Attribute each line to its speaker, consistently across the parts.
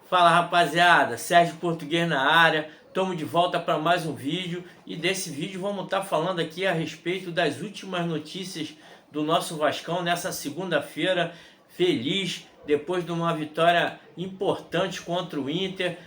Speaker 1: Fala rapaziada, Sérgio Português na área, estamos de volta para mais um vídeo e desse vídeo vamos estar falando aqui a respeito das últimas notícias do nosso Vascão nessa segunda-feira, feliz, depois de uma vitória importante contra o Inter.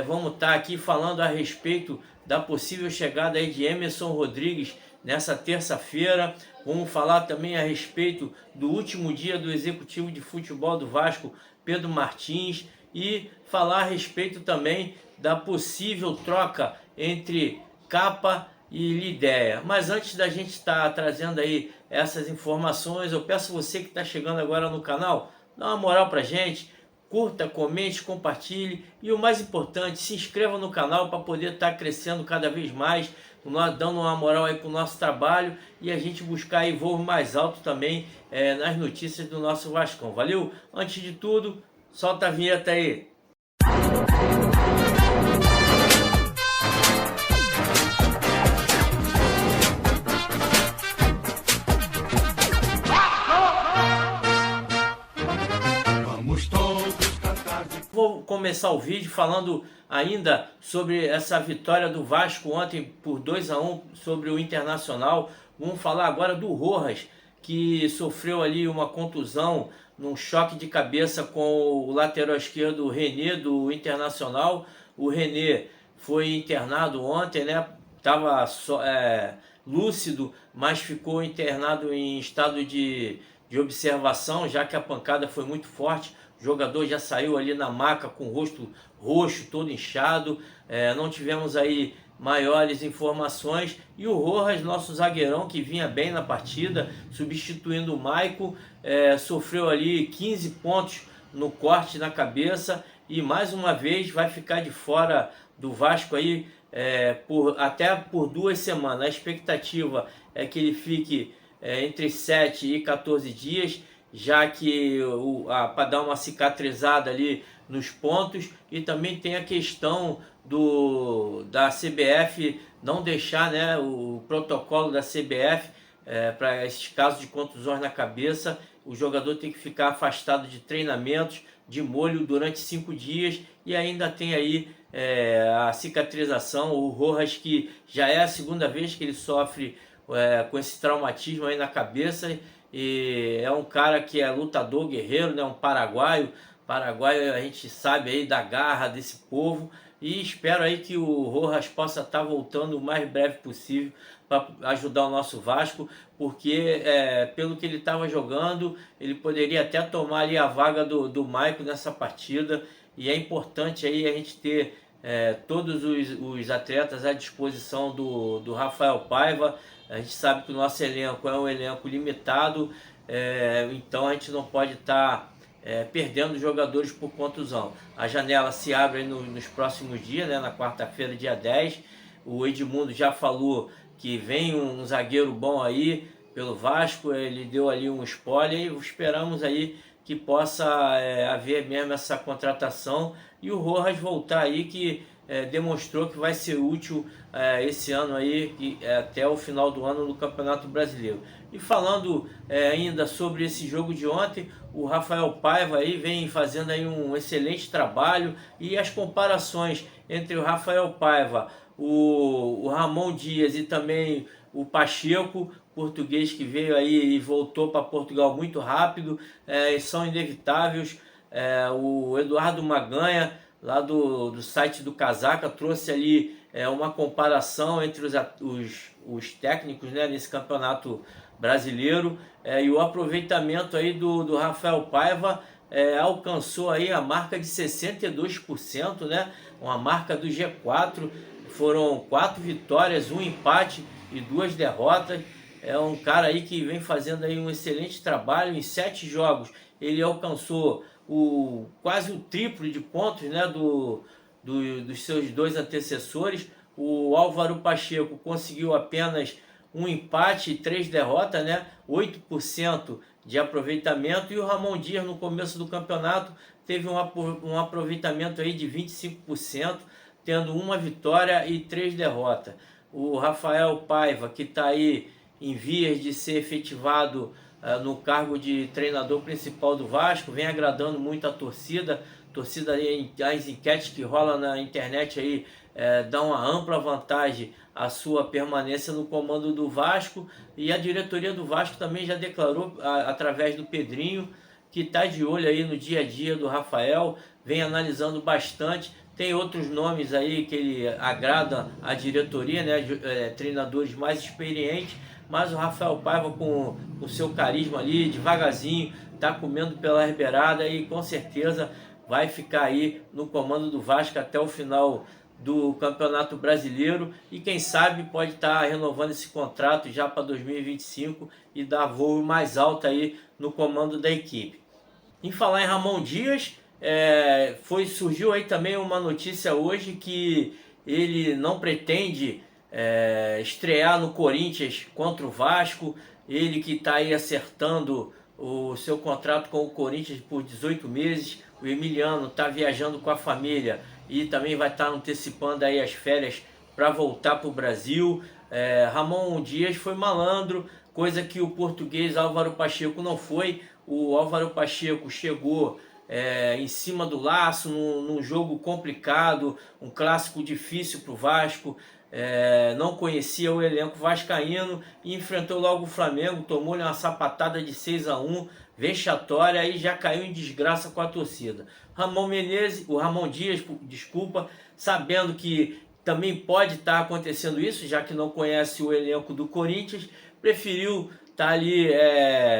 Speaker 1: Vamos estar aqui falando a respeito da possível chegada aí de Emerson Rodrigues nessa terça-feira. Vamos falar também a respeito do último dia do executivo de futebol do Vasco, Pedro Martins, e falar a respeito também da possível troca entre Capa e Lidéia. Mas antes da gente estar trazendo aí essas informações, eu peço você que está chegando agora no canal, dá uma moral pra gente, curta, comente, compartilhe e o mais importante, se inscreva no canal para poder estar crescendo cada vez mais, dando uma moral aí para o nosso trabalho e a gente buscar aí voo mais alto também nas notícias do nosso Vascão. Valeu? Antes de tudo, solta a vinheta aí. Vou começar o vídeo falando ainda sobre essa vitória do Vasco ontem por 2-1 sobre o Internacional. Vamos falar agora do Rojas, que sofreu ali uma contusão num choque de cabeça com o lateral esquerdo René do Internacional. O René foi internado ontem, né? Estava lúcido, mas ficou internado em estado de observação, já que a pancada foi muito forte. O jogador já saiu ali na maca com o rosto roxo, todo inchado. Não tivemos aí maiores informações. E o Rojas, nosso zagueirão, que vinha bem na partida, substituindo o Maico, sofreu ali 15 pontos no corte na cabeça e mais uma vez vai ficar de fora do Vasco aí até por 2 semanas. A expectativa é que ele fique entre 7 e 14 dias, já que para dar uma cicatrizada ali nos pontos, e também tem a questão da CBF não deixar, né, o protocolo da CBF para esses casos de contusões na cabeça, o jogador tem que ficar afastado de treinamentos, de molho durante 5 dias, e ainda tem aí a cicatrização. O Rojas, que já é a segunda vez que ele sofre com esse traumatismo aí na cabeça, e é um cara que é lutador, guerreiro, né? Um paraguaio. Paraguaio, a gente sabe aí da garra desse povo, e espero aí que o Rojas possa estar voltando o mais breve possível para ajudar o nosso Vasco, porque pelo que ele estava jogando, ele poderia até tomar ali a vaga do Maico nessa partida, e é importante aí a gente ter todos os atletas à disposição do Rafael Paiva. A gente sabe que o nosso elenco é um elenco limitado, então a gente não pode estar perdendo jogadores por contusão. A janela se abre nos próximos dias, né, na quarta-feira, dia 10. O Edmundo já falou que vem um zagueiro bom aí pelo Vasco, ele deu ali um spoiler e esperamos aí que possa haver mesmo essa contratação e o Rojas voltar aí, que demonstrou que vai ser útil esse ano aí, até o final do ano no Campeonato Brasileiro. E falando ainda sobre esse jogo de ontem, o Rafael Paiva aí vem fazendo aí um excelente trabalho, e as comparações entre o Rafael Paiva, o Ramon Dias e também o Pacheco, português que veio aí e voltou para Portugal muito rápido, são inevitáveis. O Eduardo Maganha, lá do site do Casaca, trouxe ali uma comparação entre os técnicos, né, nesse campeonato brasileiro, e o aproveitamento aí do Rafael Paiva alcançou aí a marca de 62%, né, uma marca do G4. Foram 4 vitórias, 1 empate e 2 derrotas. É um cara aí que vem fazendo aí um excelente trabalho. Em 7 jogos ele alcançou quase o triplo de pontos, né, dos seus 2 antecessores. O Álvaro Pacheco conseguiu apenas 1 empate e 3 derrotas, né, 8% de aproveitamento. E o Ramon Dias, no começo do campeonato, teve um aproveitamento aí de 25%, tendo 1 vitória e 3 derrotas. O Rafael Paiva, que está aí em vias de ser efetivado no cargo de treinador principal do Vasco, vem agradando muito a torcida, torcida aí, as enquetes que rolam na internet aí dão uma ampla vantagem à sua permanência no comando do Vasco, e a diretoria do Vasco também já declarou através do Pedrinho que está de olho aí no dia a dia do Rafael, vem analisando bastante. Tem outros nomes aí que ele agrada a diretoria, né? Treinadores mais experientes, mas o Rafael Paiva com o seu carisma ali, devagarzinho, está comendo pela beirada e com certeza vai ficar aí no comando do Vasco até o final do Campeonato Brasileiro, e quem sabe pode estar renovando esse contrato já para 2025 e dar voo mais alto aí no comando da equipe. Em falar em Ramon Dias, surgiu aí também uma notícia hoje que ele não pretende estrear no Corinthians contra o Vasco. Ele que está aí acertando o seu contrato com o Corinthians por 18 meses. O Emiliano está viajando com a família e também vai estar antecipando aí as férias para voltar para o Brasil. Ramon Dias foi malandro, coisa que o português Álvaro Pacheco não foi. O Álvaro Pacheco chegou em cima do laço, num jogo complicado, um clássico difícil para o Vasco, não conhecia o elenco vascaíno e enfrentou logo o Flamengo, tomou-lhe uma sapatada de 6-1, vexatória, e já caiu em desgraça com a torcida. O Ramon Dias, desculpa, sabendo que também pode estar acontecendo isso, já que não conhece o elenco do Corinthians, preferiu estar ali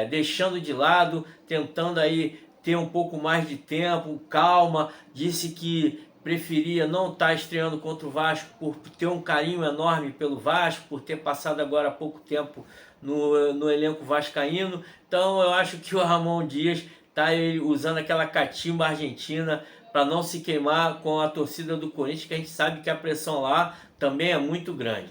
Speaker 1: deixando de lado, tentando aí ter um pouco mais de tempo, calma. Disse que preferia não estar estreando contra o Vasco por ter um carinho enorme pelo Vasco, por ter passado agora há pouco tempo no elenco vascaíno. Então eu acho que o Ramon Dias está usando aquela catimba argentina para não se queimar com a torcida do Corinthians, que a gente sabe que a pressão lá também é muito grande.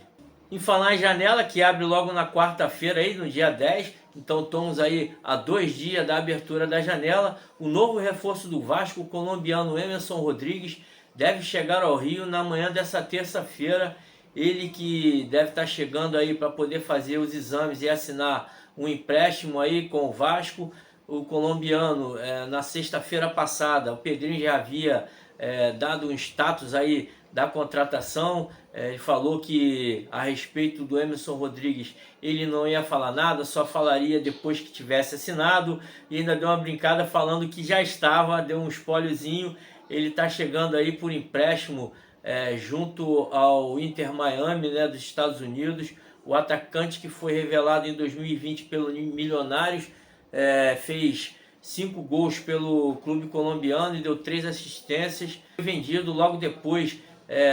Speaker 1: Em falar em janela, que abre logo na quarta-feira, aí, no dia 10, então estamos aí a 2 dias da abertura da janela, o novo reforço do Vasco, o colombiano Emerson Rodrigues, deve chegar ao Rio na manhã dessa terça-feira. Ele que deve estar chegando aí para poder fazer os exames e assinar um empréstimo aí com o Vasco. O colombiano, na sexta-feira passada, o Pedrinho já havia dado um status aí da contratação. Ele falou que a respeito do Emerson Rodrigues ele não ia falar nada, só falaria depois que tivesse assinado, e ainda deu uma brincada falando que já estava, deu um spoilerzinho, ele está chegando aí por empréstimo junto ao Inter Miami, né, dos Estados Unidos. O atacante que foi revelado em 2020 pelo Milionários fez 5 gols pelo clube colombiano e deu 3 assistências. Foi vendido logo depois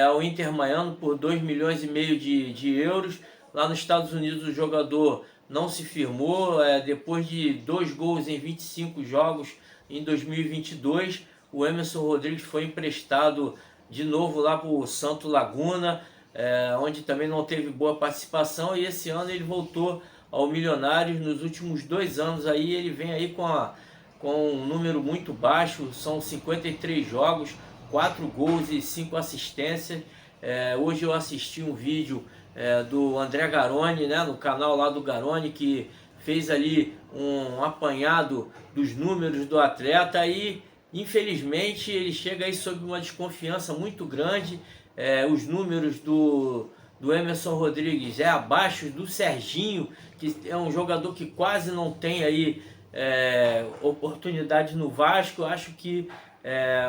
Speaker 1: ao Inter Miami por 2,5 milhões de euros. Lá nos Estados Unidos o jogador não se firmou. Depois de 2 gols em 25 jogos em 2022, o Emerson Rodrigues foi emprestado de novo lá para o Santo Laguna, onde também não teve boa participação, e esse ano ele voltou ao Milionários. Nos últimos 2 anos aí ele vem aí com um número muito baixo, são 53 jogos, 4 gols e 5 assistências. Hoje eu assisti um vídeo do André Garoni, né, no canal lá do Garoni, que fez ali um apanhado dos números do atleta, e infelizmente ele chega aí sob uma desconfiança muito grande. Os números do Emerson Rodrigues abaixo do Serginho, que é um jogador que quase não tem aí oportunidade no Vasco. Eu acho que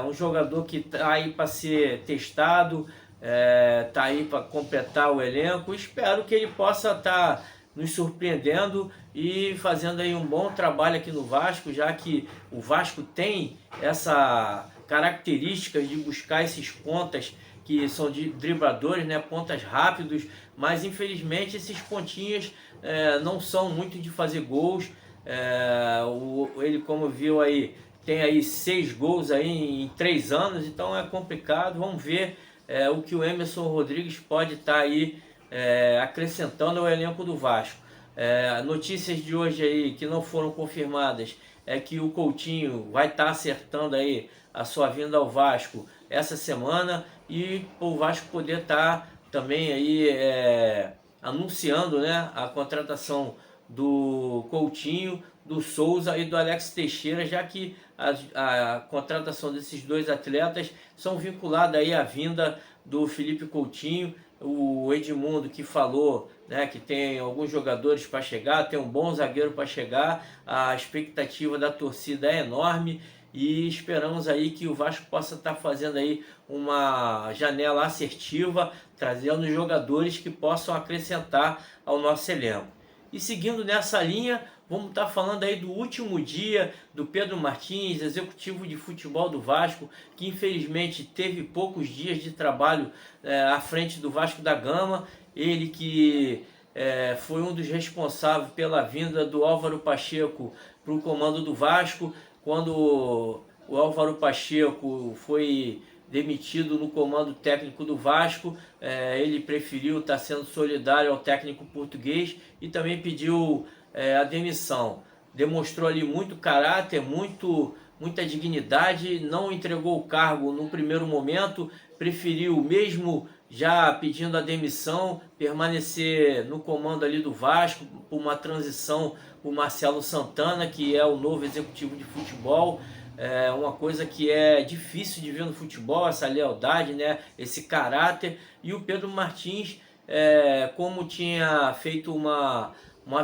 Speaker 1: um jogador que está aí para ser testado, está aí para completar o elenco. Espero que ele possa estar nos surpreendendo e fazendo aí um bom trabalho aqui no Vasco, já que o Vasco tem essa característica de buscar esses pontas que são de dribladores, né, pontas rápidos, mas infelizmente esses pontinhas não são muito de fazer gols. Ele, como viu aí, tem aí 6 gols aí em 3 anos, então é complicado. Vamos ver o que o Emerson Rodrigues pode estar aí acrescentando ao elenco do Vasco. Notícias de hoje aí que não foram confirmadas é que o Coutinho vai estar acertando aí a sua vinda ao Vasco essa semana, e o Vasco poder estar também aí anunciando, né, a contratação do Coutinho. do Souza e do Alex Teixeira, já que a contratação desses dois atletas são vinculadas aí à vinda do Felipe Coutinho. O Edmundo que falou, né, que tem alguns jogadores para chegar, tem um bom zagueiro para chegar, a expectativa da torcida é enorme e esperamos aí que o Vasco possa estar fazendo aí uma janela assertiva, trazendo jogadores que possam acrescentar ao nosso elenco. E seguindo nessa linha, vamos estar falando aí do último dia do Pedro Martins, executivo de futebol do Vasco, que infelizmente teve poucos dias de trabalho à frente do Vasco da Gama. Ele que foi um dos responsáveis pela vinda do Álvaro Pacheco para o comando do Vasco. Quando o Álvaro Pacheco foi demitido no comando técnico do Vasco, ele preferiu estar sendo solidário ao técnico português e também pediu a demissão. Demonstrou ali muito caráter, muita dignidade, não entregou o cargo no primeiro momento, preferiu, mesmo já pedindo a demissão, permanecer no comando ali do Vasco, por uma transição para o Marcelo Santana, que é o novo executivo de futebol. É uma coisa que é difícil de ver no futebol, essa lealdade, né? Esse caráter. E o Pedro Martins, como tinha feito uma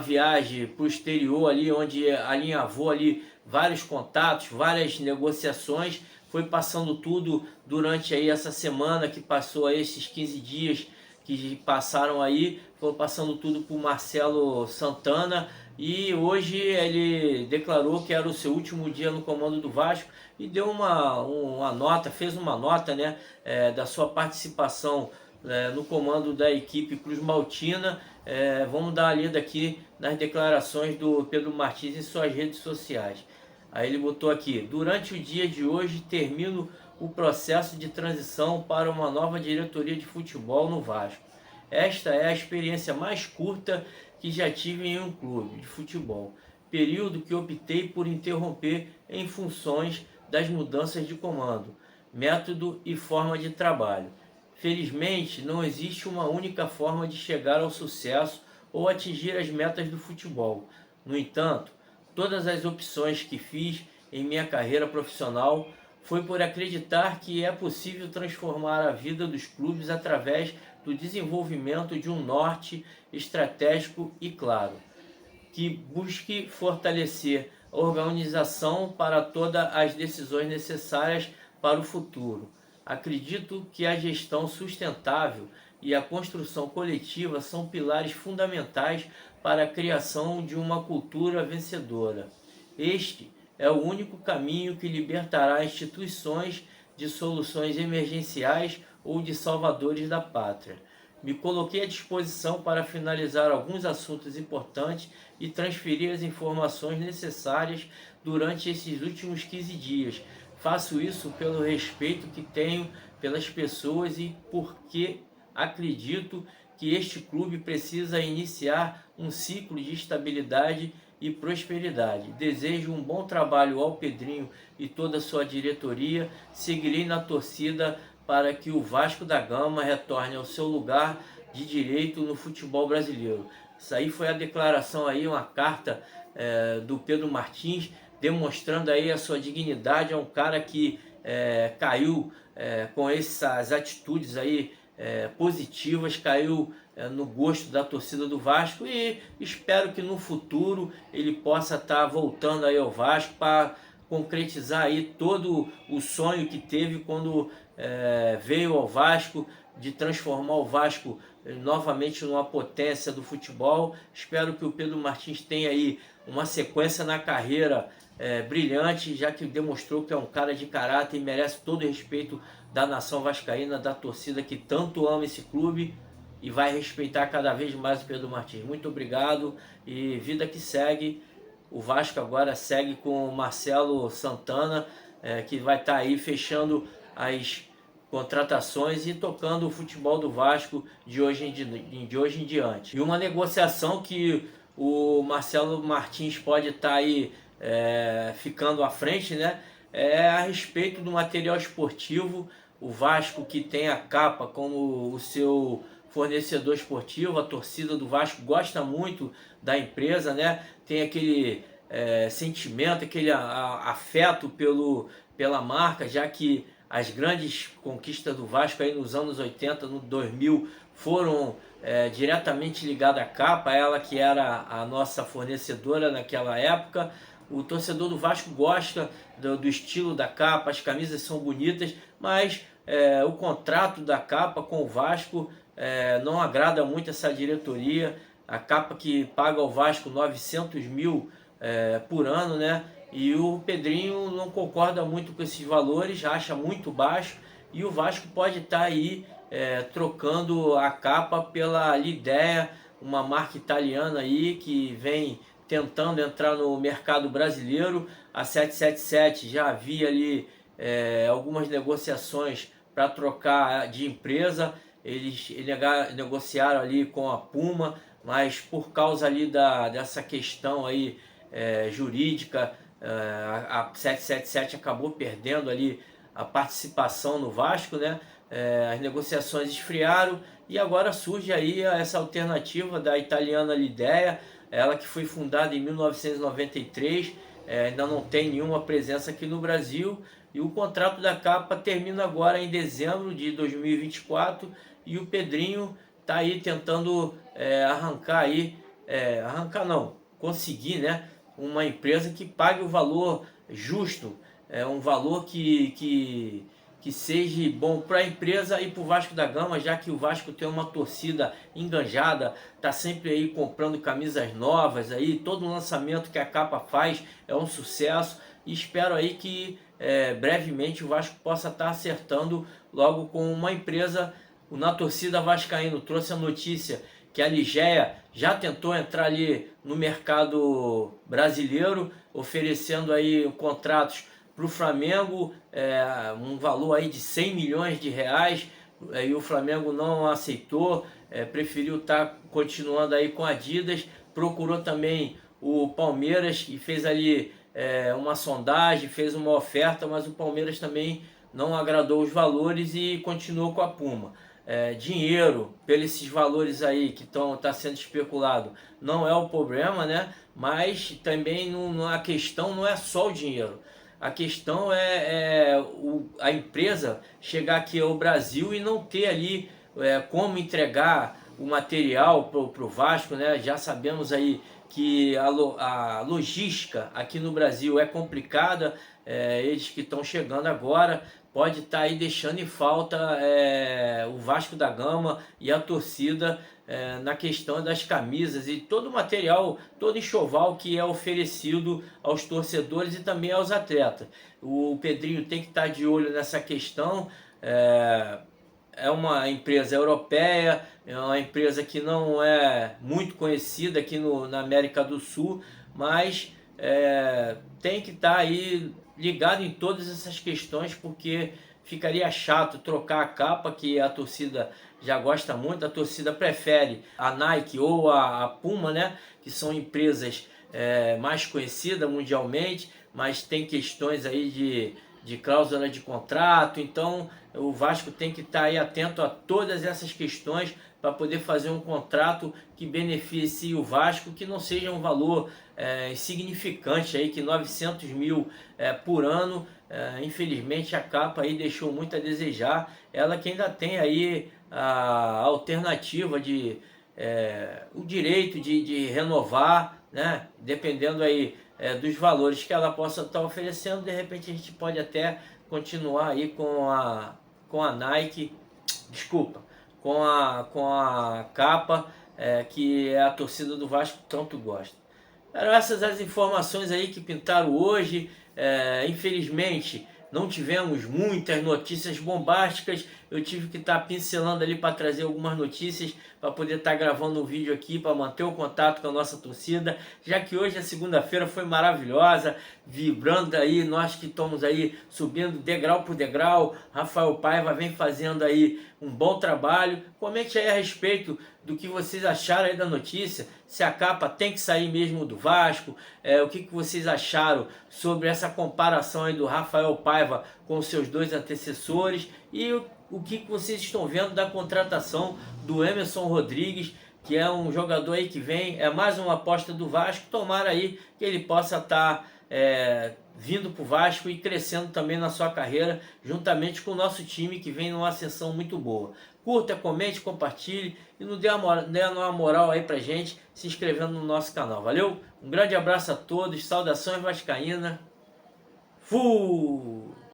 Speaker 1: viagem para o exterior ali, onde alinhavou ali vários contatos, várias negociações, foi passando tudo durante aí essa semana que passou aí, esses 15 dias que passaram aí, foi passando tudo para o Marcelo Santana. E hoje ele declarou que era o seu último dia no comando do Vasco e deu uma nota, fez uma nota, né, da sua participação no comando da equipe Cruz Maltina. Vamos dar uma lida aqui nas declarações do Pedro Martins em suas redes sociais. Aí ele botou aqui: durante o dia de hoje termino o processo de transição para uma nova diretoria de futebol no Vasco. Esta é a experiência mais curta que já tive em um clube de futebol, período que optei por interromper em funções das mudanças de comando, método e forma de trabalho. Felizmente, não existe uma única forma de chegar ao sucesso ou atingir as metas do futebol. No entanto, todas as opções que fiz em minha carreira profissional foi por acreditar que é possível transformar a vida dos clubes através do desenvolvimento de um norte estratégico e claro, que busque fortalecer a organização para todas as decisões necessárias para o futuro. Acredito que a gestão sustentável e a construção coletiva são pilares fundamentais para a criação de uma cultura vencedora. Este é o único caminho que libertará instituições de soluções emergenciais ou de salvadores da pátria. Me coloquei à disposição para finalizar alguns assuntos importantes e transferir as informações necessárias durante esses últimos 15 dias. Faço isso pelo respeito que tenho pelas pessoas e porque acredito que este clube precisa iniciar um ciclo de estabilidade e prosperidade. Desejo um bom trabalho ao Pedrinho e toda a sua diretoria. Seguirei na torcida para que o Vasco da Gama retorne ao seu lugar de direito no futebol brasileiro. Isso aí foi a declaração aí, uma carta do Pedro Martins, demonstrando aí a sua dignidade. É um cara que caiu com essas atitudes aí positivas, caiu no gosto da torcida do Vasco, e espero que no futuro ele possa estar voltando aí ao Vasco para concretizar aí todo o sonho que teve quando veio ao Vasco, de transformar o Vasco novamente numa potência do futebol. Espero que o Pedro Martins tenha aí uma sequência na carreira brilhante, já que demonstrou que é um cara de caráter e merece todo o respeito da nação vascaína, da torcida que tanto ama esse clube e vai respeitar cada vez mais o Pedro Martins. Muito obrigado e vida que segue. O Vasco agora segue com o Marcelo Santana, que vai estar aí fechando as contratações e tocando o futebol do Vasco de hoje em diante. E uma negociação que o Marcelo Martins pode estar aí ficando à frente, né? É a respeito do material esportivo. O Vasco, que tem a Capa como o seu fornecedor esportivo, a torcida do Vasco gosta muito da empresa, né? Tem aquele sentimento, aquele afeto pela marca, já que as grandes conquistas do Vasco aí nos anos 80, no 2000, foram diretamente ligadas à capa, ela que era a nossa fornecedora naquela época. O torcedor do Vasco gosta do estilo da capa, as camisas são bonitas, mas o contrato da capa com o Vasco não agrada muito essa diretoria. A capa que paga ao Vasco 900 mil por ano, né? E o Pedrinho não concorda muito com esses valores, acha muito baixo, e o Vasco pode estar aí trocando a capa pela Lidea, uma marca italiana aí que vem tentando entrar no mercado brasileiro. A 777 já havia ali algumas negociações para trocar de empresa. Eles negociaram ali com a Puma, mas por causa ali dessa questão aí jurídica, a 777 acabou perdendo ali a participação no Vasco, né? As negociações esfriaram e agora surge aí essa alternativa da italiana Lidea, ela que foi fundada em 1993, ainda não tem nenhuma presença aqui no Brasil, e o contrato da capa termina agora em dezembro de 2024, e o Pedrinho está aí tentando conseguir, né, uma empresa que pague o valor justo, um valor que seja bom para a empresa e para o Vasco da Gama, já que o Vasco tem uma torcida enganjada, está sempre aí comprando camisas novas, aí todo lançamento que a capa faz é um sucesso, e espero aí que brevemente o Vasco possa estar acertando logo com uma empresa. Na torcida vascaíno trouxe a notícia que a Ligea já tentou entrar ali no mercado brasileiro, oferecendo aí contratos para o Flamengo, um valor aí de 100 milhões de reais, e o Flamengo não aceitou, preferiu estar continuando aí com a Adidas. Procurou também o Palmeiras e fez ali uma sondagem, fez uma oferta, mas o Palmeiras também não agradou os valores e continuou com a Puma. Dinheiro, pelos esses valores aí que tá sendo especulado, não é o problema, né? Mas também a questão não é só o dinheiro. A questão a empresa chegar aqui ao Brasil e não ter ali como entregar o material para o Vasco, né? Já sabemos aí que a logística aqui no Brasil é complicada, eles que estão chegando agora pode estar aí deixando em falta o Vasco da Gama e a torcida na questão das camisas e todo o material, todo enxoval que é oferecido aos torcedores e também aos atletas. O Pedrinho tem que estar de olho nessa questão. É uma empresa europeia, é uma empresa que não é muito conhecida aqui na América do Sul, mas tem que estar aí ligado em todas essas questões, porque ficaria chato trocar a capa, que a torcida já gosta muito. A torcida prefere a Nike ou a Puma, né, que são empresas mais conhecidas mundialmente, mas tem questões aí de cláusula de contrato. Então o Vasco tem que estar aí atento a todas essas questões para poder fazer um contrato que beneficie o Vasco, que não seja um valor insignificante aí, que 900 mil por ano. Infelizmente a capa aí deixou muito a desejar. Ela que ainda tem aí a alternativa o direito de renovar, né? Dependendo aí dos valores que ela possa estar oferecendo. De repente a gente pode até continuar aí com a Nike, desculpa, com a capa que a torcida do Vasco tanto gosta. Eram essas as informações aí que pintaram hoje. Infelizmente não tivemos muitas notícias bombásticas. Eu tive que estar pincelando ali para trazer algumas notícias, para poder estar gravando um vídeo aqui, para manter o contato com a nossa torcida, já que hoje a segunda-feira foi maravilhosa, vibrando aí, nós que estamos aí subindo degrau por degrau. Rafael Paiva vem fazendo aí um bom trabalho. Comente aí a respeito do que vocês acharam aí da notícia, se a capa tem que sair mesmo do Vasco, o que vocês acharam sobre essa comparação aí do Rafael Paiva com os seus dois antecessores, e o que vocês estão vendo da contratação do Emerson Rodrigues, que é um jogador aí que vem, é mais uma aposta do Vasco. Tomara aí que ele possa estar vindo para o Vasco e crescendo também na sua carreira, juntamente com o nosso time que vem numa ascensão muito boa. Curta, comente, compartilhe e nos dê uma moral aí pra gente, se inscrevendo no nosso canal. Valeu? Um grande abraço a todos, saudações vascaína. Fui!